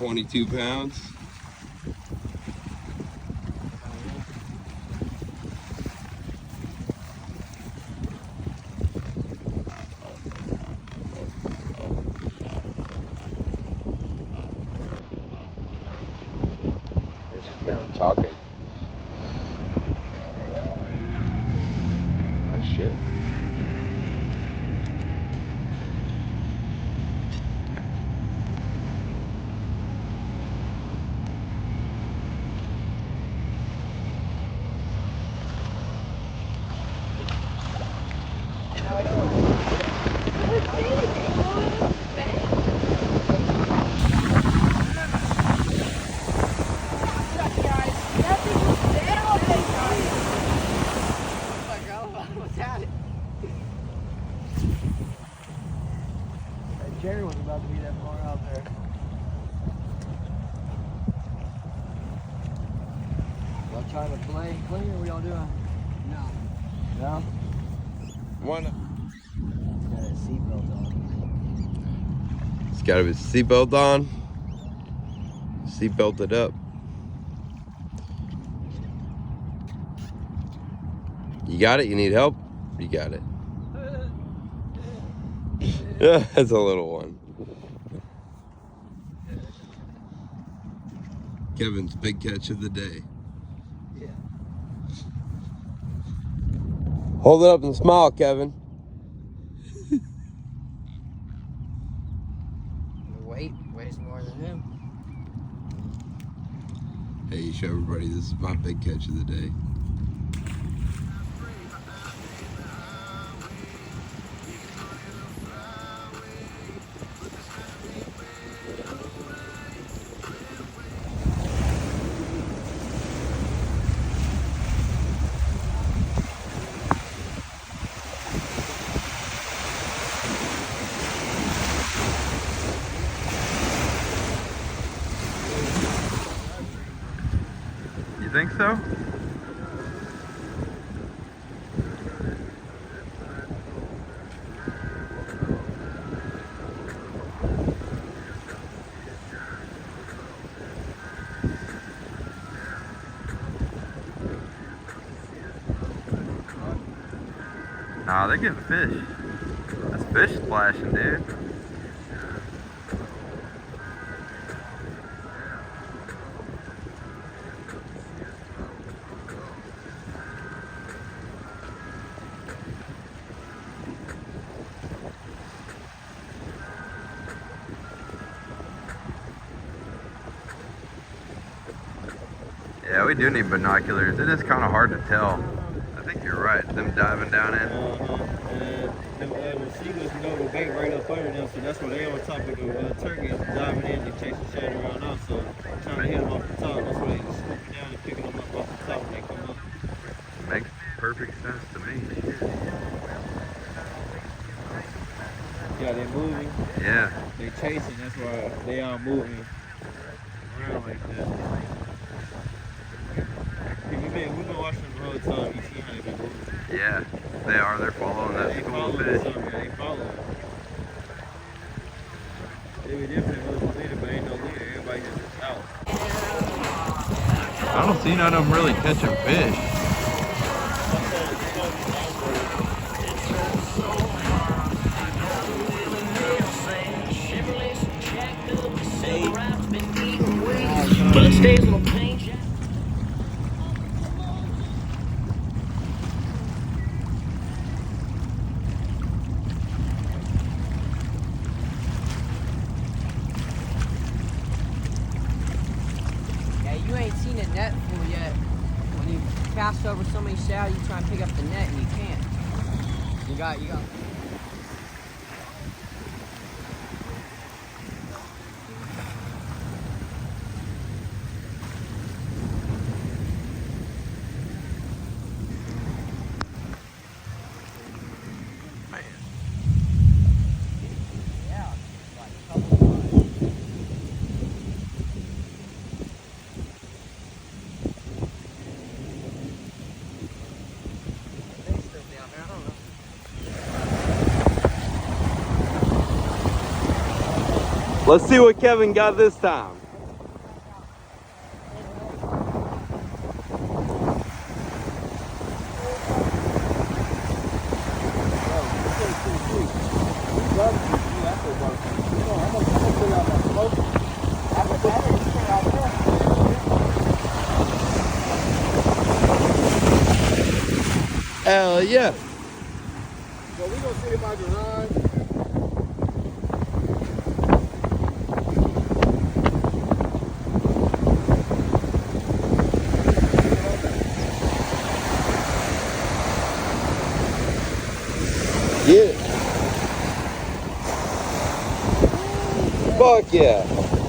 22 pounds. I'm talking. Oh shit. Jerry was about to be that far out there. Y'all trying to play clean or what y'all doing? No. No? One. Got his seatbelt on. He's got his seatbelt on. Seatbelted up. You got it? You need help? You got it. Yeah, that's a little one. Kevin's big catch of the day. Yeah. Hold it up and smile, Kevin. Weighs more than him. Hey, you show everybody this is my big catch of the day. You think so? Nah, they're getting fish. That's fish splashing, dude. Yeah, we do need binoculars. It is kind of hard to tell. I think you're right. Them diving down in. The seagulls, you know, the bait right up under them, so that's why they on top of the turkeys diving in and chasing shad around us. So trying to hit them off the top. That's why they scooping down and picking them up off the top when they come up. Makes perfect sense to me. Yeah, they're moving. Yeah. They're chasing. That's why they are moving around like that. We've been watching them the whole time. You see how they been moving. Yeah, they are. They're following that They school follow fish. they follow. They be different with the leader, but ain't no leader. Everybody just out. I don't see none of them really catching fish. But it stays on the paint. Yeah, you ain't seen a net full yet. When you cast over so many shad, you try and pick up the net and you can't. You got. Let's see what Kevin got this time. Hell yeah. So we gonna sit in my garage. Get it. Fuck yeah.